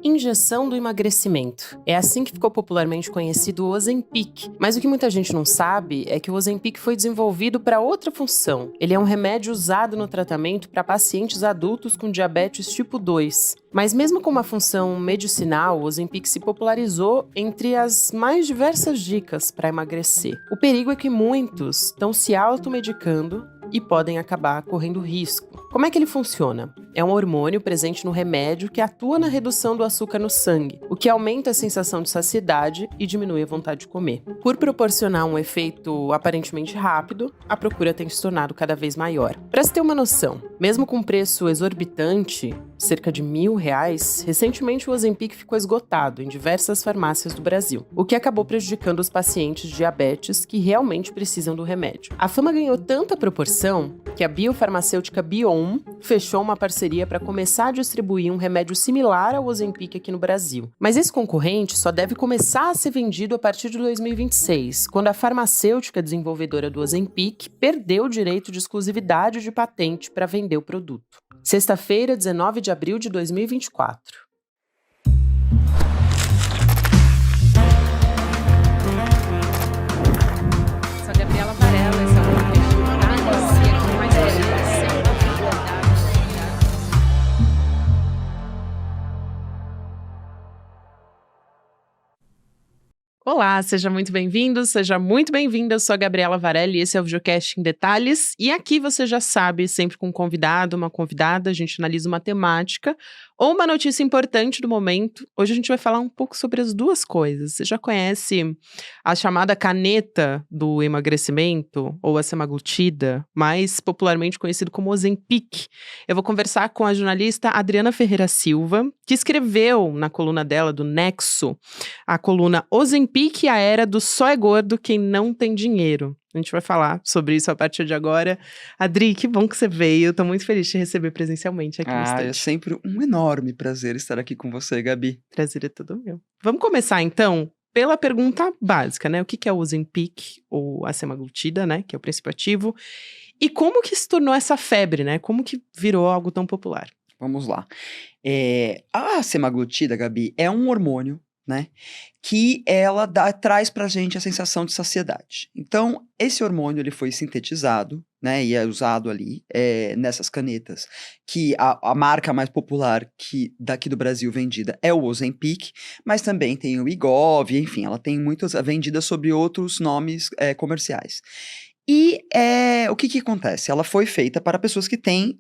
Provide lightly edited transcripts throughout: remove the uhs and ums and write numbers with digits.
injeção do emagrecimento. É assim que ficou popularmente conhecido o Ozempic. Mas o que muita gente não sabe é que o Ozempic foi desenvolvido para outra função. Ele é um remédio usado no tratamento para pacientes adultos com diabetes tipo 2. Mas mesmo com uma função medicinal, o Ozempic se popularizou entre as mais diversas dicas para emagrecer. O perigo é que muitos estão se automedicando e podem acabar correndo risco. Como é que ele funciona? É um hormônio presente no remédio que atua na redução do açúcar no sangue, o que aumenta a sensação de saciedade e diminui a vontade de comer. Por proporcionar um efeito aparentemente rápido, a procura tem se tornado cada vez maior. Para se ter uma noção, mesmo com um preço exorbitante, cerca de R$1.000, recentemente o Ozempic ficou esgotado em diversas farmácias do Brasil, o que acabou prejudicando os pacientes de diabetes que realmente precisam do remédio. A fama ganhou tanta proporção que a biofarmacêutica Bion fechou uma parceria para começar a distribuir um remédio similar ao Ozempic aqui no Brasil. Mas esse concorrente só deve começar a ser vendido a partir de 2026, quando a farmacêutica desenvolvedora do Ozempic perdeu o direito de exclusividade de patente para vender o produto. Sexta-feira, 19 de abril de 2024. Sou a Gabriela Varela, esse é o podcast Detalhes, e aqui mais Olá, seja muito bem-vindo, seja muito bem-vinda. Eu sou a Gabriela Varela e esse é o videocast em Detalhes. E aqui você já sabe, sempre com um convidado, uma convidada, a gente analisa uma temática ou uma notícia importante do momento. Hoje a gente vai falar um pouco sobre as duas coisas. Você já conhece a chamada caneta do emagrecimento, ou a semaglutida, mais popularmente conhecido como Ozempic? Eu vou conversar com a jornalista Adriana Ferreira Silva, que escreveu na coluna dela do Nexo a coluna Ozempic, a era do só é gordo quem não tem dinheiro. A gente vai falar sobre isso a partir de agora. Adri, que bom que você veio. Tô muito feliz de te receber presencialmente aqui no estúdio. É sempre um enorme prazer estar aqui com você, Gabi. Prazer é todo meu. Vamos começar, então, pela pergunta básica, né? O que é o Ozempic, ou a semaglutida, né? Que é o princípio ativo. E como que se tornou essa febre, né? Como que virou algo tão popular? Vamos lá. A semaglutida, Gabi, é um hormônio, né? Que ela traz pra gente a sensação de saciedade. Então, esse hormônio ele foi sintetizado, né? E é usado ali nessas canetas, que a marca mais popular daqui do Brasil vendida é o Ozempic, mas também tem o Wegovy, enfim, ela tem muitas vendidas sob outros nomes comerciais. E o que acontece? Ela foi feita para pessoas que têm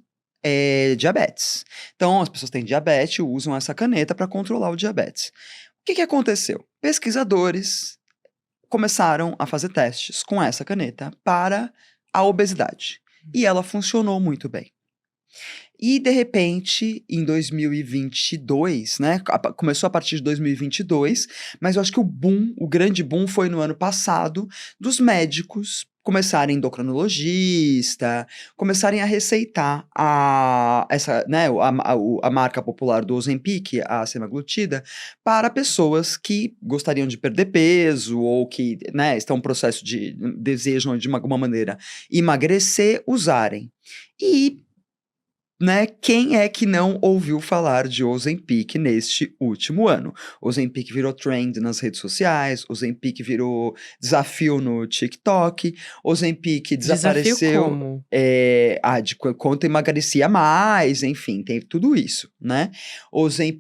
diabetes. Então, as pessoas têm diabetes, usam essa caneta para controlar o diabetes. O que aconteceu? Pesquisadores começaram a fazer testes com essa caneta para a obesidade. E ela funcionou muito bem. E, de repente, em 2022, né? Começou a partir de 2022, mas eu acho que o grande boom foi no ano passado, dos médicos começarem endocrinologista, começarem a receitar a marca popular do Ozempic, a semaglutida, para pessoas que gostariam de perder peso ou que, né, estão em processo desejam de alguma maneira emagrecer, usarem. E né, quem é que não ouviu falar de Ozempic neste último ano? Ozempic virou trend nas redes sociais, Ozempic virou desafio no TikTok, Ozempic desapareceu. Desafio como? De quanto emagrecia mais, enfim, tem tudo isso, né?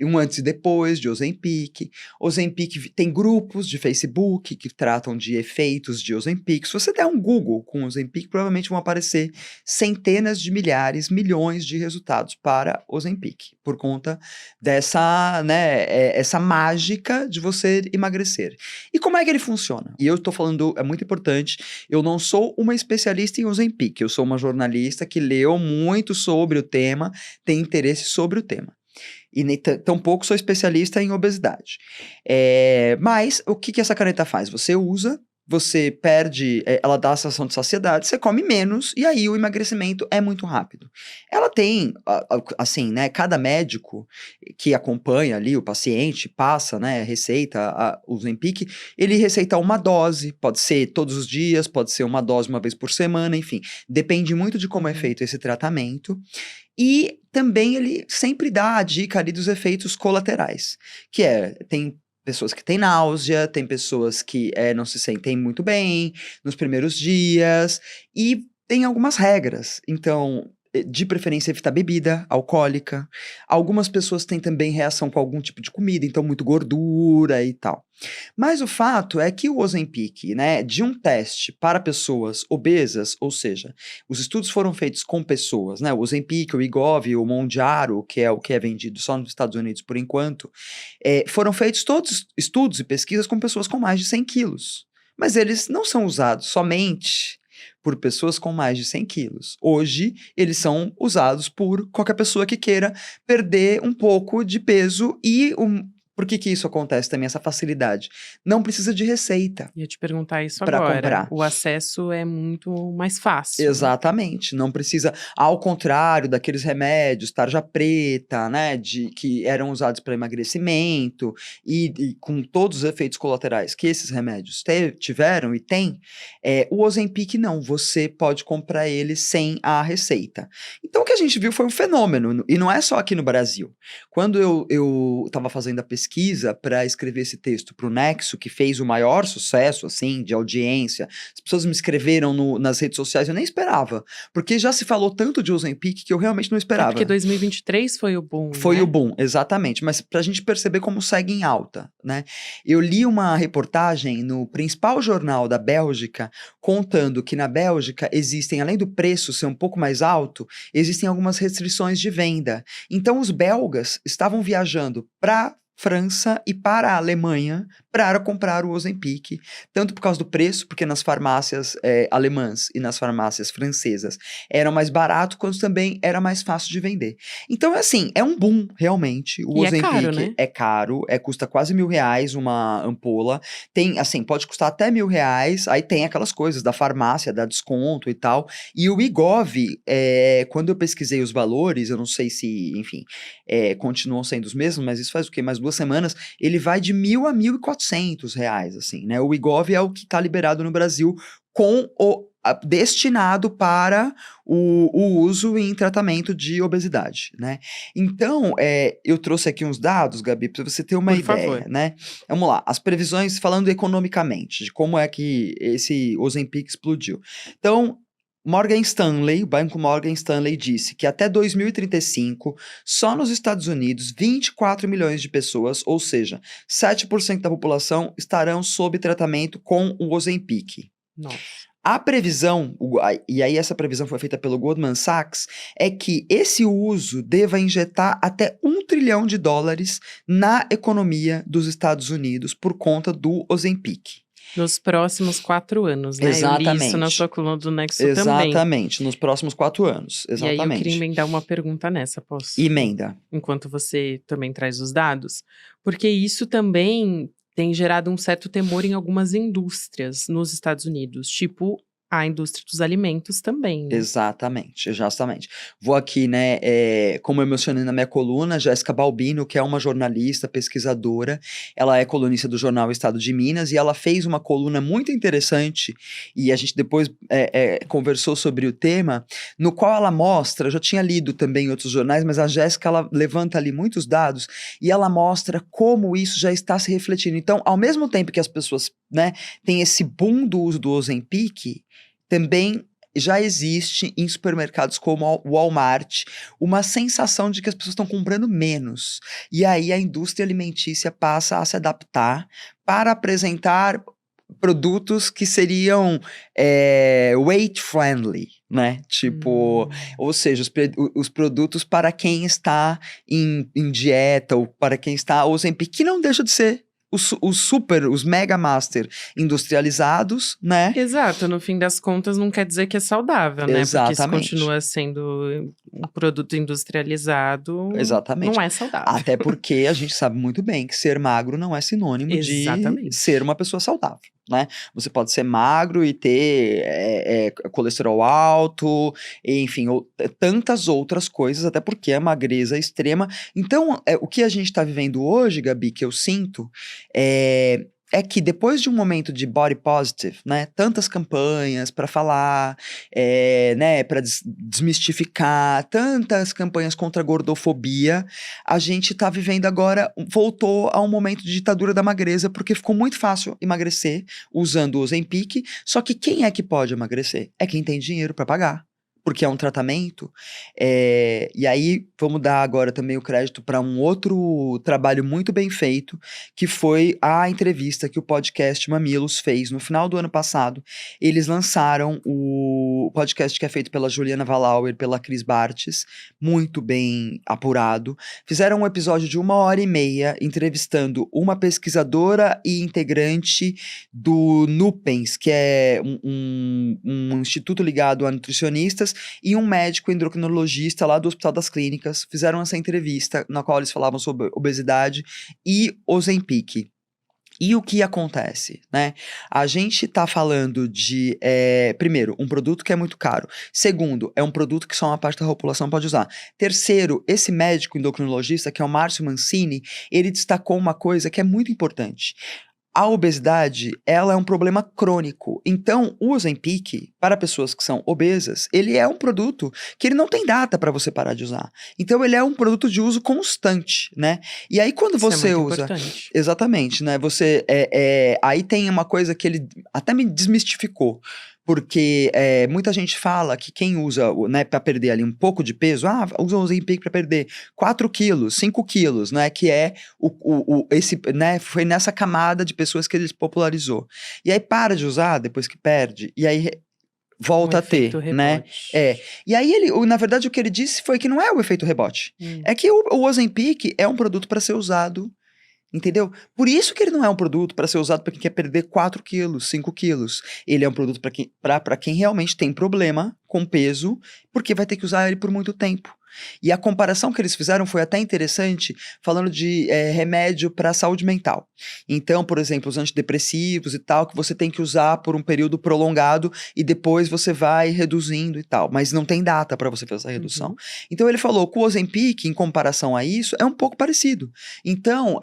Um antes e depois de Ozempic. Ozempic tem grupos de Facebook que tratam de efeitos de Ozempic. Se você der um Google com Ozempic, provavelmente vão aparecer centenas de milhares, milhões de resultados para Ozempic, por conta dessa, né, essa mágica de você emagrecer. E como é que ele funciona? E eu tô falando, é muito importante, eu não sou uma especialista em Ozempic, eu sou uma jornalista que leu muito sobre o tema, tem interesse sobre o tema. E nem tampouco sou especialista em obesidade. Mas o que essa caneta faz? Você usa, você perde, ela dá a sensação de saciedade, você come menos e aí o emagrecimento é muito rápido. Ela tem, assim, né, cada médico que acompanha ali o paciente, passa, né, receita o Ozempic, ele receita uma dose, pode ser todos os dias, pode ser uma dose uma vez por semana, enfim, depende muito de como é feito esse tratamento. E também ele sempre dá a dica ali dos efeitos colaterais, que tem pessoas que têm náusea, tem pessoas que não se sentem muito bem nos primeiros dias, e tem algumas regras. Então, de preferência, evitar bebida alcoólica. Algumas pessoas têm também reação com algum tipo de comida, então muito gordura e tal. Mas o fato é que o Ozempic, né, de um teste para pessoas obesas, ou seja, os estudos foram feitos com pessoas, né, o Ozempic, o Wegovy, o Mounjaro, que é o que é vendido só nos Estados Unidos por enquanto, foram feitos todos estudos e pesquisas com pessoas com mais de 100 quilos. Mas eles não são usados somente por pessoas com mais de 100 quilos. Hoje, eles são usados por qualquer pessoa que queira perder um pouco de peso e por que isso acontece também, essa facilidade? Não precisa de receita. Ia te perguntar isso pra agora. comprar. O acesso é muito mais fácil. Exatamente. Não precisa, ao contrário daqueles remédios, tarja preta, né, que eram usados para emagrecimento e com todos os efeitos colaterais que esses remédios tiveram e têm, o Ozempic não. Você pode comprar ele sem a receita. Então o que a gente viu foi um fenômeno, e não é só aqui no Brasil. Quando eu estava fazendo a pesquisa para escrever esse texto para o Nexo, que fez o maior sucesso, assim, de audiência, as pessoas me escreveram nas redes sociais, eu nem esperava, porque já se falou tanto de Ozempic que eu realmente não esperava. Porque 2023 foi o boom, Foi né? o boom, exatamente, mas pra gente perceber como segue em alta, né? Eu li uma reportagem no principal jornal da Bélgica, contando que na Bélgica existem, além do preço ser um pouco mais alto, existem algumas restrições de venda. Então os belgas estavam viajando para França e para a Alemanha para comprar o Ozempic, tanto por causa do preço, porque nas farmácias alemãs e nas farmácias francesas era mais barato, quanto também era mais fácil de vender. Então, assim, é um boom, realmente. O E Ozempic é caro, né? é caro, custa quase R$1.000 uma ampola. Tem, assim, pode custar até R$1.000, aí tem aquelas coisas da farmácia, dá desconto e tal. E o Wegovy, quando eu pesquisei os valores, eu não sei se, enfim, continuam sendo os mesmos, mas isso faz o quê? Mais 2 semanas, ele vai de R$1.000 a R$1.400, assim, né? O Wegovy é o que está liberado no Brasil destinado para o uso em tratamento de obesidade, né? Então, eu trouxe aqui uns dados, Gabi, para você ter uma Por ideia, favor. né? Vamos lá, as previsões falando economicamente, de como é que esse Ozempic explodiu. Então, o Banco Morgan Stanley disse que até 2035, só nos Estados Unidos, 24 milhões de pessoas, ou seja, 7% da população, estarão sob tratamento com o Ozempic. Nossa. A previsão, e aí essa previsão foi feita pelo Goldman Sachs, é que esse uso deva injetar até $1 trilhão na economia dos Estados Unidos por conta do Ozempic. Nos próximos 4 anos, né? Exatamente. Eu li isso na sua coluna do Nexo também. Exatamente, nos próximos 4 anos, exatamente. E aí eu queria emendar uma pergunta nessa, posso? Emenda. Enquanto você também traz os dados. Porque isso também tem gerado um certo temor em algumas indústrias nos Estados Unidos, tipo a indústria dos alimentos também, né? Exatamente. Vou aqui, né, como eu mencionei na minha coluna, Jéssica Balbino, que é uma jornalista, pesquisadora, ela é colunista do jornal Estado de Minas, e ela fez uma coluna muito interessante, e a gente depois conversou sobre o tema, no qual ela mostra, eu já tinha lido também em outros jornais, mas a Jéssica, ela levanta ali muitos dados, e ela mostra como isso já está se refletindo. Então, ao mesmo tempo que as pessoas, né, têm esse boom do uso do Ozempic, também já existe em supermercados como o Walmart uma sensação de que as pessoas estão comprando menos. E aí a indústria alimentícia passa a se adaptar para apresentar produtos que seriam weight friendly, né? Tipo, ou seja, os produtos para quem está em dieta ou para quem está Ozempic, que não deixa de ser os mega master industrializados, né? Exato, no fim das contas não quer dizer que é saudável, né? Exatamente. Porque se continua sendo um produto industrializado, Exatamente. não é saudável. Até porque a gente sabe muito bem que ser magro não é sinônimo Exatamente. de ser uma pessoa saudável, né? Você pode ser magro e ter colesterol alto, enfim, tantas outras coisas, até porque a magreza extrema. Então, o que a gente está vivendo hoje, Gabi, que eu sinto, é que depois de um momento de body positive, né, tantas campanhas para falar, né, para desmistificar, tantas campanhas contra a gordofobia, a gente tá vivendo agora, voltou a um momento de ditadura da magreza, porque ficou muito fácil emagrecer usando o Ozempic, só que quem é que pode emagrecer? É quem tem dinheiro para pagar. Porque é um tratamento, e aí vamos dar agora também o crédito para um outro trabalho muito bem feito, que foi a entrevista que o podcast Mamilos fez no final do ano passado. Eles lançaram o podcast que é feito pela Juliana Valauer, pela Cris Bartes, muito bem apurado. Fizeram um episódio de 1h30 entrevistando uma pesquisadora e integrante do NUPENS, que é um instituto ligado a nutricionistas, e um médico endocrinologista lá do Hospital das Clínicas. Fizeram essa entrevista na qual eles falavam sobre obesidade e Ozempic. E o que acontece, né? A gente tá falando de, primeiro, um produto que é muito caro. Segundo, é um produto que só uma parte da população pode usar. Terceiro, esse médico endocrinologista, que é o Márcio Mancini, ele destacou uma coisa que é muito importante. A obesidade, ela é um problema crônico. Então, o Ozempic, para pessoas que são obesas, ele é um produto que ele não tem data para você parar de usar. Então, ele é um produto de uso constante, né? E aí, quando você usa... Importante. Exatamente, né? Você, aí tem uma coisa que ele até me desmistificou. Porque muita gente fala que quem usa, né, para perder ali um pouco de peso, usa o Ozempic para perder 4 quilos, 5 quilos, né, que é esse, né, foi nessa camada de pessoas que ele popularizou. E aí para de usar depois que perde, e aí volta a ter, né? E aí na verdade o que ele disse foi que não é o efeito rebote. É que o Ozempic é um produto para ser usado. Entendeu? Por isso que ele não é um produto para ser usado para quem quer perder 4 quilos, 5 quilos. Ele é um produto para quem realmente tem problema com peso, porque vai ter que usar ele por muito tempo. E a comparação que eles fizeram foi até interessante, falando de remédio para saúde mental. Então, por exemplo, os antidepressivos e tal, que você tem que usar por um período prolongado e depois você vai reduzindo e tal. Mas não tem data para você fazer essa redução. Então, ele falou que o Ozempic, em comparação a isso, é um pouco parecido. Então,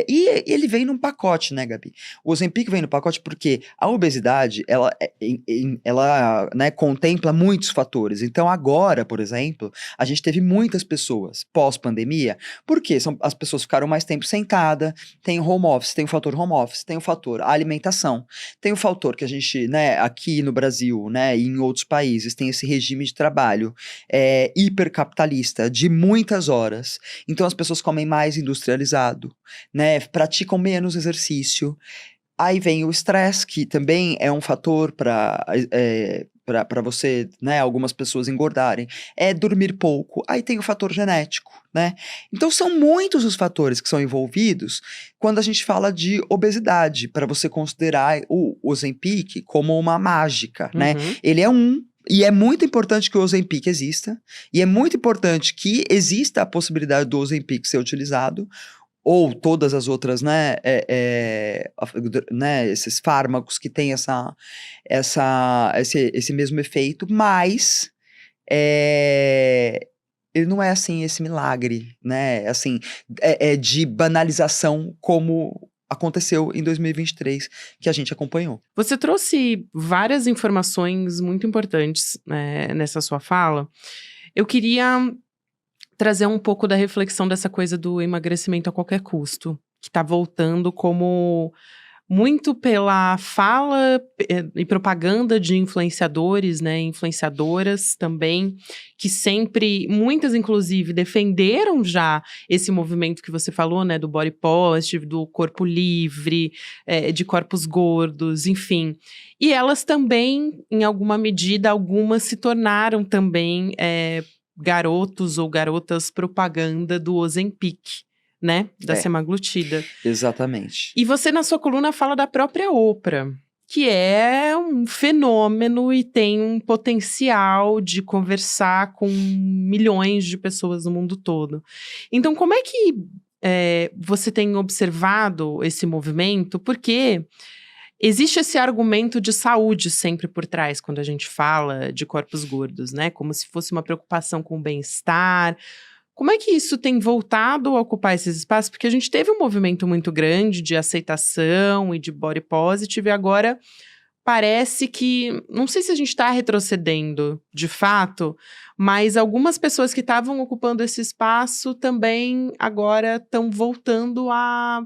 e ele vem num pacote, né, Gabi? O Ozempic vem no pacote porque a obesidade, ela né, contempla muitos fatores. Então, agora, por exemplo, a gente teve muitas pessoas pós-pandemia, porque as pessoas ficaram mais tempo sentada, tem o home office, tem o fator home office, tem o fator alimentação, tem o fator que a gente, né, aqui no Brasil, né, e em outros países, tem esse regime de trabalho hipercapitalista, de muitas horas, então as pessoas comem mais industrializado, né, praticam menos exercício. Aí vem o estresse, que também é um fator para você, né, algumas pessoas engordarem. É dormir pouco. Aí tem o fator genético, né? Então são muitos os fatores que são envolvidos quando a gente fala de obesidade, para você considerar o Ozempic como uma mágica, né? Ele é e é muito importante que o Ozempic exista, e é muito importante que exista a possibilidade do Ozempic ser utilizado, ou todas as outras, né, né, esses fármacos que têm esse mesmo efeito, mas ele não é assim esse milagre, né, assim, de banalização como aconteceu em 2023, que a gente acompanhou. Você trouxe várias informações muito importantes, nessa sua fala. Eu queria trazer um pouco da reflexão dessa coisa do emagrecimento a qualquer custo, que tá voltando como muito pela fala e propaganda de influenciadores, né, influenciadoras também, que sempre, muitas inclusive, defenderam já esse movimento que você falou, né, do body positive, do corpo livre, de corpos gordos, enfim. E elas também, em alguma medida, algumas se tornaram também garotos ou garotas propaganda do Ozempic, né? Da semaglutida. Exatamente. E você, na sua coluna, fala da própria Oprah, que é um fenômeno e tem um potencial de conversar com milhões de pessoas no mundo todo. Então, como é que você tem observado esse movimento? Porque existe esse argumento de saúde sempre por trás quando a gente fala de corpos gordos, né? Como se fosse uma preocupação com o bem-estar. Como é que isso tem voltado a ocupar esses espaços? Porque a gente teve um movimento muito grande de aceitação e de body positive, e agora parece que, não sei se a gente está retrocedendo de fato, mas algumas pessoas que estavam ocupando esse espaço também agora estão voltando a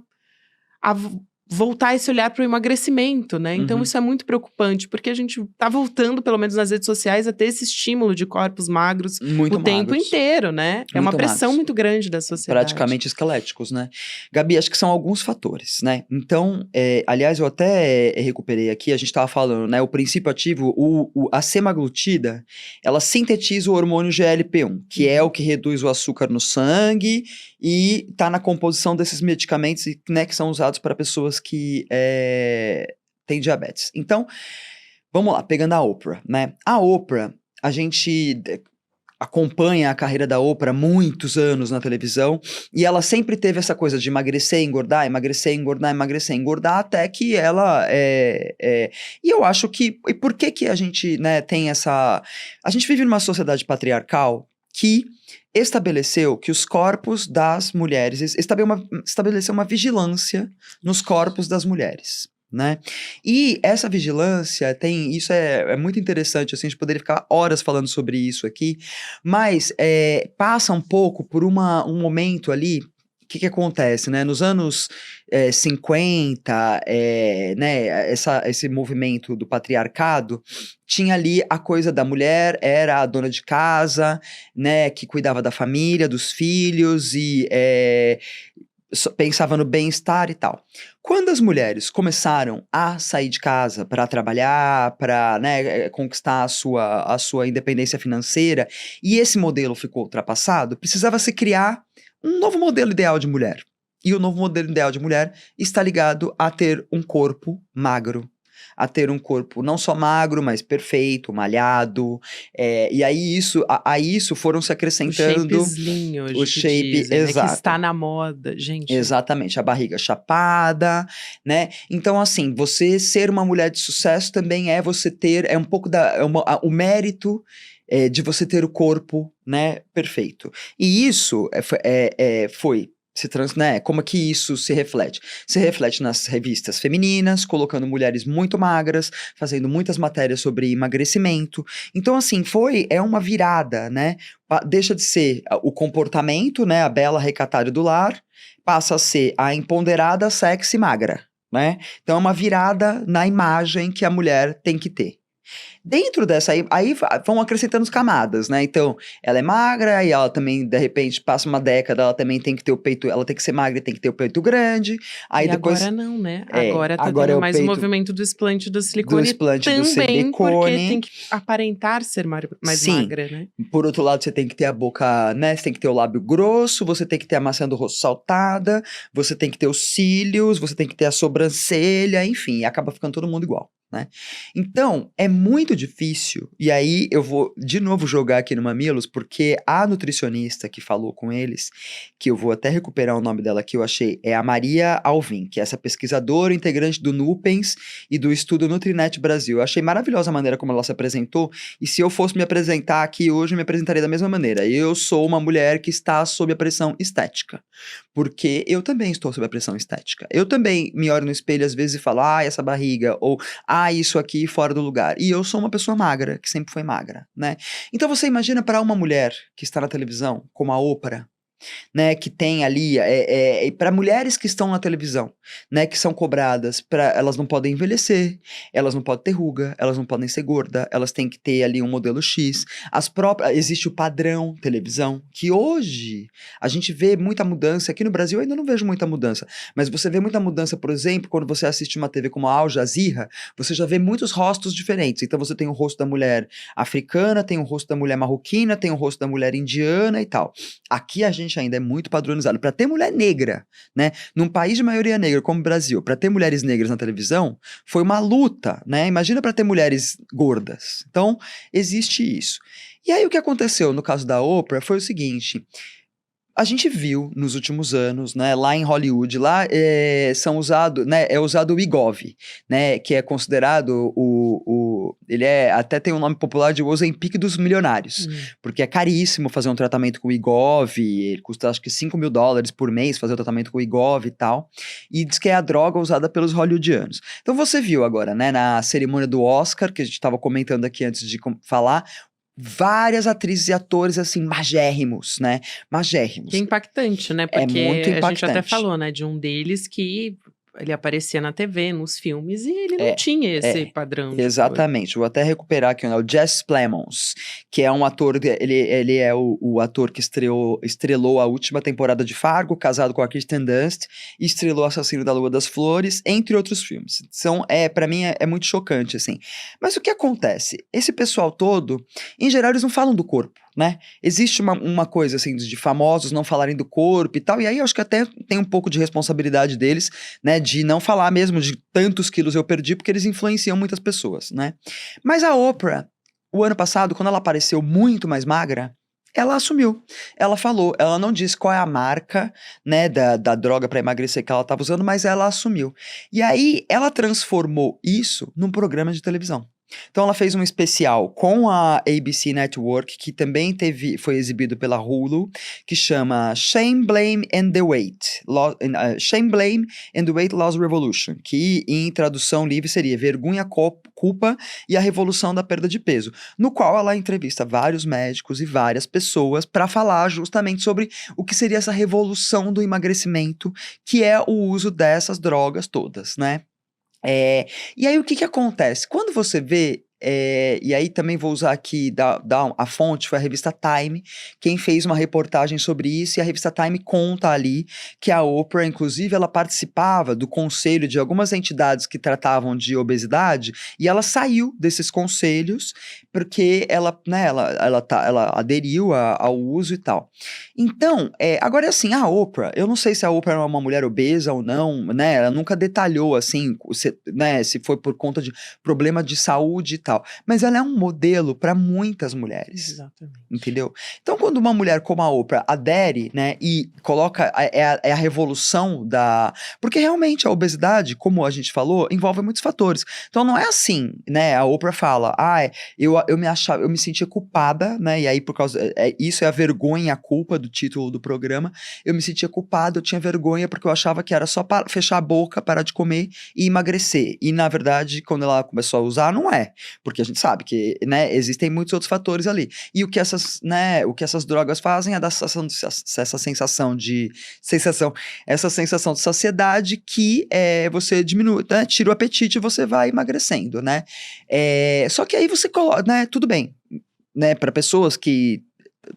voltar esse olhar para o emagrecimento, né? Então isso é muito preocupante, porque a gente tá voltando, pelo menos nas redes sociais, a ter esse estímulo de corpos magros Muito o tempo magros. inteiro, né? É uma Muito pressão magros. muito grande da sociedade. Praticamente esqueléticos, né? Gabi, acho que são alguns fatores, né? Então, aliás, eu até recuperei aqui, a gente tava falando, né? O princípio ativo, a semaglutida, ela sintetiza o hormônio GLP-1, que é o que reduz o açúcar no sangue e tá na composição desses medicamentos, né? Que são usados para pessoas que têm diabetes. Então, vamos lá, pegando a Oprah, né? A Oprah, a gente acompanha a carreira da Oprah há muitos anos na televisão, e ela sempre teve essa coisa de emagrecer, engordar, emagrecer, engordar, emagrecer, engordar, até que ela e eu acho que, e por que que a gente, né, tem essa, a gente vive numa sociedade patriarcal que estabeleceu que os corpos das mulheres, estabeleceu uma vigilância nos corpos das mulheres, né? E essa vigilância tem, isso é muito interessante, assim, a gente poderia ficar horas falando sobre isso aqui, mas passa um pouco por um momento ali. O que acontece, né? Nos anos 50, né, esse movimento do patriarcado, tinha ali a coisa da mulher, era a dona de casa, né, que cuidava da família, dos filhos e pensava no bem-estar e tal. Quando as mulheres começaram a sair de casa para trabalhar, para, né, conquistar a sua independência financeira, e esse modelo ficou ultrapassado, precisava se criar um novo modelo ideal de mulher. E o novo modelo ideal de mulher está ligado a ter um corpo magro. A ter um corpo não só magro, mas perfeito, malhado. E aí isso foram se acrescentando. O shape slim hoje, o shape, dizem, exato. que está na moda, gente. Exatamente, a barriga chapada, né? Então, assim, você ser uma mulher de sucesso também é você ter, um pouco o mérito de você ter o corpo, né, perfeito. E isso foi né? Como é que isso se reflete? Se reflete nas revistas femininas, colocando mulheres muito magras, fazendo muitas matérias sobre emagrecimento. Então, assim, é uma virada, né? Deixa de ser o comportamento, né? A bela recatada do lar, passa a ser a empoderada, sexy, magra, né? Então, é uma virada na imagem que a mulher tem que ter. Dentro dessa aí vão acrescentando camadas, né? Então, ela é magra e ela também, de repente, passa uma década, ela também tem que ter o peito, ela tem que ser magra e tem que ter o peito grande. Aí e depois agora não, né? Agora tá tendo mais o movimento do explante do silicone também, porque tem que aparentar ser mais magra, né? Por outro lado, você tem que ter a boca, né? Você tem que ter o lábio grosso, você tem que ter a maçã do rosto saltada, você tem que ter os cílios, você tem que ter a sobrancelha, enfim, acaba ficando todo mundo igual, né? Então, é muito difícil, e aí eu vou de novo jogar aqui no Mamilos, porque a nutricionista que falou com eles, que eu vou até recuperar o nome dela que eu achei, é a Maria Alvim, que é essa pesquisadora, integrante do Nupens e do Estudo Nutrinet Brasil. Eu achei maravilhosa a maneira como ela se apresentou, e se eu fosse me apresentar aqui hoje, eu me apresentaria da mesma maneira. Eu sou uma mulher que está sob a pressão estética, porque eu também estou sob a pressão estética. Eu também me olho no espelho às vezes e falo, essa barriga, ou isso aqui fora do lugar. E eu sou uma pessoa magra, que sempre foi magra, né? Então você imagina para uma mulher que está na televisão, como a Oprah, né, que tem ali, para mulheres que estão na televisão, né, que são cobradas, elas não podem envelhecer, elas não podem ter ruga, elas não podem ser gorda, elas têm que ter ali um modelo X, existe o padrão televisão, que hoje a gente vê muita mudança, aqui no Brasil eu ainda não vejo muita mudança, mas você vê muita mudança, por exemplo, quando você assiste uma TV como a Al Jazeera, você já vê muitos rostos diferentes, então você tem o rosto da mulher africana, tem o rosto da mulher marroquina, tem o rosto da mulher indiana e tal. Aqui a gente ainda é muito padronizado. Para ter mulher negra, né? Num país de maioria negra como o Brasil, para ter mulheres negras na televisão, foi uma luta, né? Imagina para ter mulheres gordas. Então, existe isso. E aí o que aconteceu no caso da Oprah foi o seguinte: a gente viu nos últimos anos, né, lá em Hollywood, lá é usado o Wegovy, né, que é considerado Ele até tem um nome popular de Ozempic dos milionários. Porque é caríssimo fazer um tratamento com o Wegovy. Ele custa acho que $5.000 por mês fazer o tratamento com o Wegovy e tal. E diz que é a droga usada pelos hollywoodianos. Então você viu agora, né, na cerimônia do Oscar, que a gente estava comentando aqui antes de falar, várias atrizes e atores, assim, magérrimos, né? Magérrimos. Que é impactante, né? Porque muito a gente até impactante. falou, né, de um deles que ele aparecia na TV, nos filmes, e ele não tinha esse padrão. de Exatamente, vou até recuperar aqui, né? O Jesse Plemons, que é um ator, ele é o ator que estrelou a última temporada de Fargo, casado com a Kirsten Dunst, e estrelou Assassino da Lua das Flores, entre outros filmes. Então, pra mim, é muito chocante, assim. Mas o que acontece? Esse pessoal todo, em geral, eles não falam do corpo, né? Existe uma coisa, assim, de famosos não falarem do corpo e tal, e aí eu acho que até tem um pouco de responsabilidade deles, né, de não falar mesmo de tantos quilos eu perdi, porque eles influenciam muitas pessoas, né? Mas a Oprah, o ano passado, quando ela apareceu muito mais magra, ela assumiu. Ela falou, ela não disse qual é a marca, né, da droga para emagrecer que ela estava usando, mas ela assumiu. E aí, ela transformou isso num programa de televisão. Então ela fez um especial com a ABC Network, que também foi exibido pela Hulu, que chama Shame, Blame and the Weight Shame, Blame and the Weight Loss Revolution, que em tradução livre seria Vergonha, Culpa e a Revolução da Perda de Peso, no qual ela entrevista vários médicos e várias pessoas para falar justamente sobre o que seria essa revolução do emagrecimento, que é o uso dessas drogas todas, né? E aí o que acontece? Quando você vê, e aí também vou usar aqui, a fonte foi a revista Time, quem fez uma reportagem sobre isso, e a revista Time conta ali que a Oprah, inclusive, ela participava do conselho de algumas entidades que tratavam de obesidade, e ela saiu desses conselhos, porque ela aderiu ao uso e tal. Então, agora assim, a Oprah, eu não sei se a Oprah era uma mulher obesa ou não, né, ela nunca detalhou, assim, se foi por conta de problema de saúde e tal, mas ela é um modelo para muitas mulheres. Exatamente. Entendeu? Então, quando uma mulher como a Oprah adere, né, e coloca, a revolução porque realmente a obesidade, como a gente falou, envolve muitos fatores. Então, não é assim, né, a Oprah fala, eu me sentia culpada, né, e aí por causa, isso é a vergonha e a culpa do título do programa, eu me sentia culpada, eu tinha vergonha porque eu achava que era só fechar a boca, parar de comer e emagrecer. E, na verdade, quando ela começou a usar, não é. Porque a gente sabe que, né, existem muitos outros fatores ali. E o que essas drogas fazem é dar essa sensação de saciedade que você diminui, né, tira o apetite e você vai emagrecendo, né? Só que aí você coloca, né, tudo bem, né, para pessoas que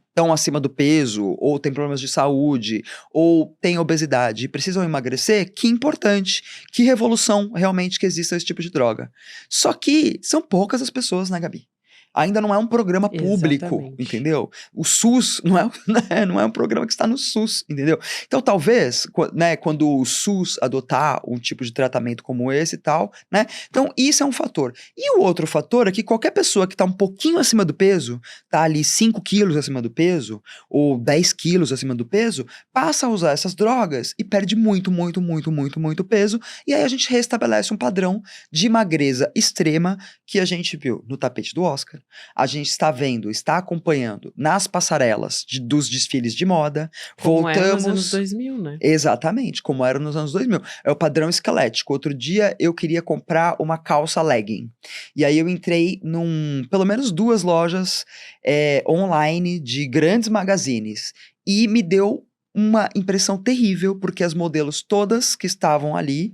estão acima do peso, ou têm problemas de saúde, ou têm obesidade e precisam emagrecer, que importante, que revolução realmente que exista esse tipo de droga. Só que são poucas as pessoas, né, Gabi? Ainda não é um programa público, Exatamente. entendeu? O SUS não é um programa que está no SUS, entendeu? Então, talvez, né, quando o SUS adotar um tipo de tratamento como esse e tal, né? Então, isso é um fator. E o outro fator é que qualquer pessoa que está um pouquinho acima do peso, tá ali 5 quilos acima do peso, ou 10 quilos acima do peso, passa a usar essas drogas e perde muito, muito, muito, muito, muito peso, e aí a gente restabelece um padrão de magreza extrema que a gente viu no tapete do Oscar. A gente está acompanhando nas passarelas dos desfiles de moda. Como voltamos era nos anos 2000, né? Exatamente, como era nos anos 2000. É o padrão esquelético. Outro dia eu queria comprar uma calça legging. E aí eu entrei pelo menos 2 lojas online de grandes magazines. E me deu uma impressão terrível, porque as modelos todas que estavam ali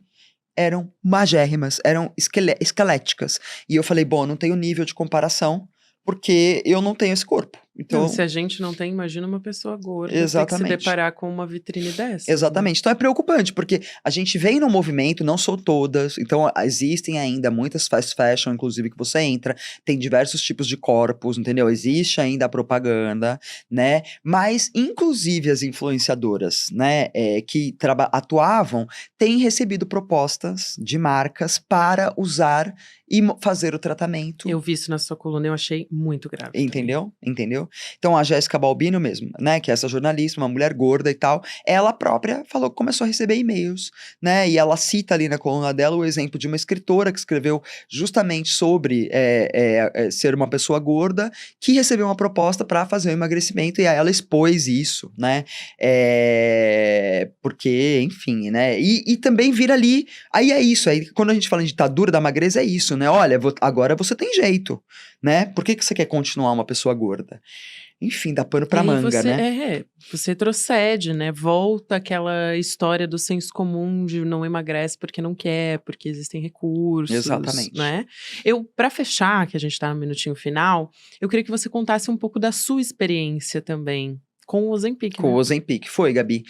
eram magérrimas, eram esqueléticas. E eu falei, bom, eu não tenho nível de comparação, porque eu não tenho esse corpo. Então, Não, se a gente não tem, imagina uma pessoa gorda ter que se Exatamente. deparar com uma vitrine dessa. Exatamente. Então é preocupante, porque a gente vem num movimento, não são todas, então existem ainda muitas fast fashion, inclusive, que você entra, tem diversos tipos de corpos, entendeu? Existe ainda a propaganda, né? Mas, inclusive, as influenciadoras, né, que atuavam, têm recebido propostas de marcas para usar e fazer o tratamento. Eu vi isso na sua coluna, eu achei muito grave. Entendeu? entendeu? Então a Jéssica Balbino mesmo, né, que é essa jornalista, uma mulher gorda e tal, ela própria falou que começou a receber e-mails, né, e ela cita ali na coluna dela o exemplo de uma escritora que escreveu justamente sobre ser uma pessoa gorda, que recebeu uma proposta para fazer um emagrecimento, e aí ela expôs isso, né, porque, enfim, né, e também vira ali, aí é isso, aí quando a gente fala em ditadura da magreza é isso, né, olha, agora você tem jeito, né, por que você quer continuar uma pessoa gorda? Enfim, dá pano pra manga, né? Você retrocede, né? Volta aquela história do senso comum de não emagrece porque não quer, porque existem recursos. Exatamente. Né? Pra fechar, que a gente tá no minutinho final, eu queria que você contasse um pouco da sua experiência também. Com o Ozempic, Com né? o Ozempic, foi, Gabi.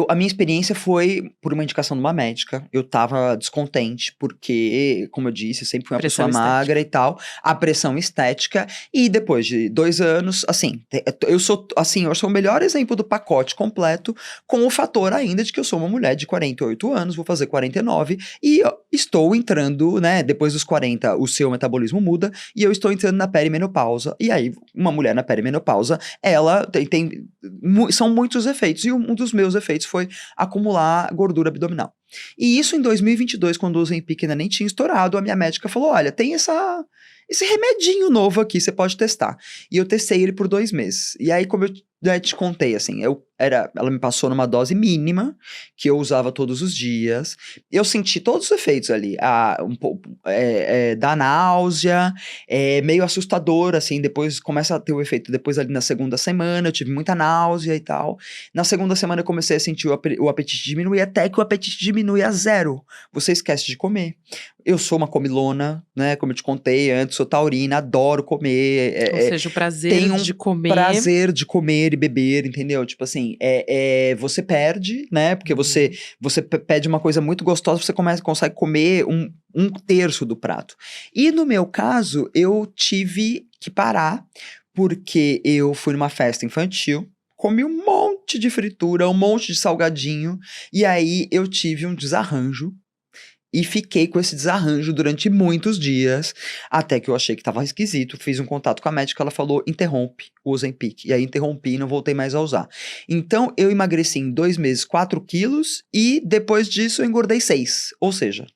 A minha experiência foi por uma indicação de uma médica. Eu tava descontente, porque, como eu disse, eu sempre fui uma pessoa magra e tal. A pressão estética. E depois de 2 anos, assim, eu sou o melhor exemplo do pacote completo, com o fator ainda de que eu sou uma mulher de 48 anos, vou fazer 49, e eu estou entrando, né, depois dos 40, o seu metabolismo muda, e eu estou entrando na perimenopausa. E aí, uma mulher na perimenopausa, ela são muitos efeitos, e um dos meus efeitos foi acumular gordura abdominal. E isso em 2022, quando o Ozempic ainda nem tinha estourado, a minha médica falou, olha, tem esse remedinho novo aqui, você pode testar. E eu testei ele por 2 meses. E aí, como eu te contei, assim, ela me passou numa dose mínima, que eu usava todos os dias. Eu senti todos os efeitos ali. Da náusea, meio assustador, assim, depois começa a ter o efeito, depois ali na segunda semana, eu tive muita náusea e tal. Na segunda semana eu comecei a sentir o apetite diminuir, até que o apetite diminui a 0. Você esquece de comer. Eu sou uma comilona, né, como eu te contei antes, sou taurina, adoro comer. Ou seja, o prazer de comer. Prazer de comer e beber, entendeu? Tipo assim, você perde, né? Porque você pede uma coisa muito gostosa, você consegue comer um terço do prato. E no meu caso, eu tive que parar, porque eu fui numa festa infantil, comi um monte de fritura, um monte de salgadinho, e aí eu tive um desarranjo. E fiquei com esse desarranjo durante muitos dias, até que eu achei que tava esquisito. Fiz um contato com a médica, ela falou, interrompe o Ozempic. E aí interrompi e não voltei mais a usar. Então, eu emagreci em 2 meses 4 quilos e depois disso eu engordei 6. Ou seja,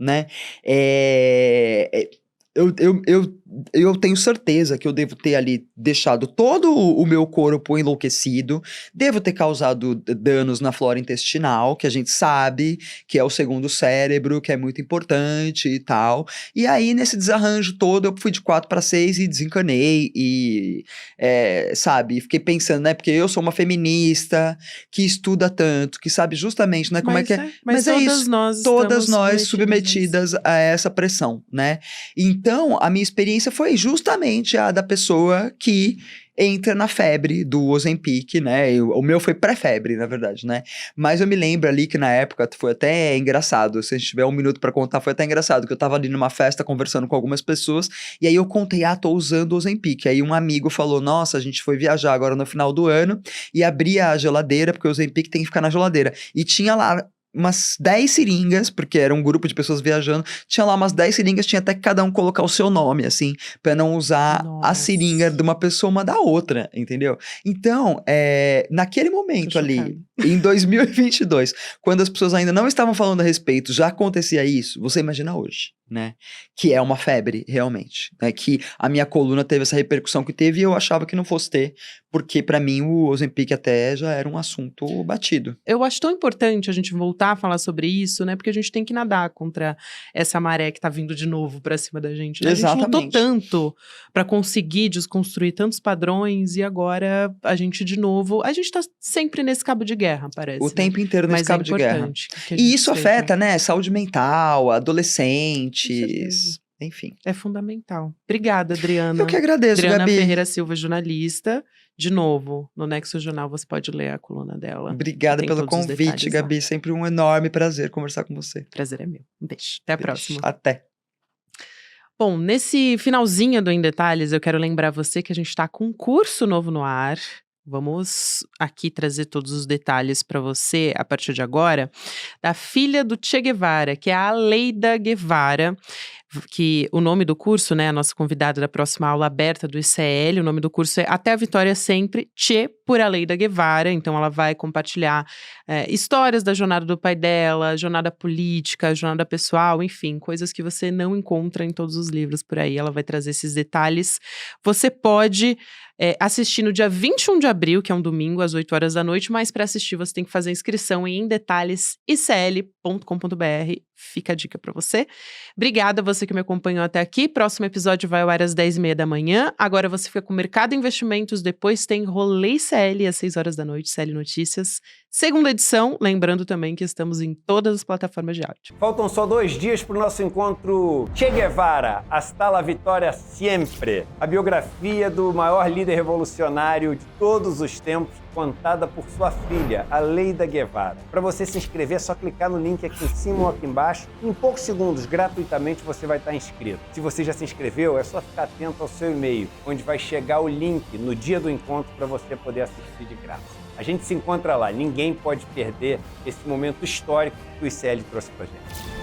né? Eu tenho certeza que eu devo ter ali deixado todo o meu corpo enlouquecido, devo ter causado danos na flora intestinal, que a gente sabe que é o segundo cérebro, que é muito importante e tal. E aí, nesse desarranjo todo, eu fui de 4 para 6 e desencanei e, sabe, fiquei pensando, né, porque eu sou uma feminista que estuda tanto, que sabe justamente, né, como é que é. Mas é todas isso, nós todas nós submetidas submetidas a essa pressão, né? Então, a minha experiência foi justamente a da pessoa que entra na febre do Ozempic, né? O meu foi pré-febre, na verdade, né? Mas eu me lembro ali que na época foi até engraçado. Se a gente tiver 1 minuto pra contar, foi até engraçado. Que eu tava ali numa festa conversando com algumas pessoas. E aí eu contei, tô usando o Ozempic. Aí um amigo falou, nossa, a gente foi viajar agora no final do ano. E abria a geladeira, porque o Ozempic tem que ficar na geladeira. E tinha lá umas 10 seringas, porque era um grupo de pessoas viajando, tinha lá umas 10 seringas, tinha até que cada um colocar o seu nome, assim, pra não usar a seringa de uma pessoa uma da outra, entendeu? Então, naquele momento ali, em 2022, quando as pessoas ainda não estavam falando a respeito, já acontecia isso, você imagina hoje, né? Que é uma febre, realmente, né? Que a minha coluna teve essa repercussão que teve e eu achava que não fosse ter, porque pra mim o Ozempic até já era um assunto batido. Eu acho tão importante a gente voltar a falar sobre isso, né? Porque a gente tem que nadar contra essa maré que tá vindo de novo pra cima da gente, né? Exatamente. A gente lutou tanto pra conseguir desconstruir tantos padrões e agora a gente de novo... A gente tá sempre nesse cabo de guerra, parece. O tempo inteiro nesse cabo de guerra. E isso afeta, né? Saúde mental, adolescentes... Enfim. É fundamental. Obrigada, Adriana. Eu que agradeço, Adriana Gabi. Ferreira Silva, jornalista. De novo, no Nexo Jornal você pode ler a coluna dela. Obrigada pelo convite, Gabi. Sempre um enorme prazer conversar com você. Prazer é meu. Um beijo. Até a próxima. Até. Bom, nesse finalzinho do Em Detalhes, eu quero lembrar você que a gente está com um curso novo no ar. Vamos aqui trazer todos os detalhes para você, a partir de agora, da filha do Che Guevara, que é a Aleida Guevara. que o nome do curso, né, a nossa convidada da próxima aula aberta do ICL, o nome do curso é Até a Vitória Sempre, Che por Aleida Guevara. Então ela vai compartilhar histórias da jornada do pai dela, jornada política, jornada pessoal, enfim, coisas que você não encontra em todos os livros por aí. Ela vai trazer esses detalhes. Você pode assistir no dia 21 de abril, que é um domingo, às 8 horas da noite, mas para assistir você tem que fazer a inscrição em detalhesicl.com.br. Fica a dica para você. Obrigada você que me acompanhou até aqui. Próximo episódio vai ao ar às 10h30 da manhã. Agora você fica com Mercado e Investimentos, depois tem Rolê CL às 6 horas da noite, CL Notícias. Segunda edição, lembrando também que estamos em todas as plataformas de áudio. Faltam só 2 dias para o nosso encontro Che Guevara, Hasta la Vitória Siempre. A biografia do maior líder revolucionário de todos os tempos, contada por sua filha, Aleida Guevara. Para você se inscrever, é só clicar no link aqui em cima ou aqui embaixo. Em poucos segundos, gratuitamente, você vai estar inscrito. Se você já se inscreveu, é só ficar atento ao seu e-mail, onde vai chegar o link no dia do encontro para você poder assistir de graça. A gente se encontra lá. Ninguém pode perder esse momento histórico que o ICL trouxe para a gente.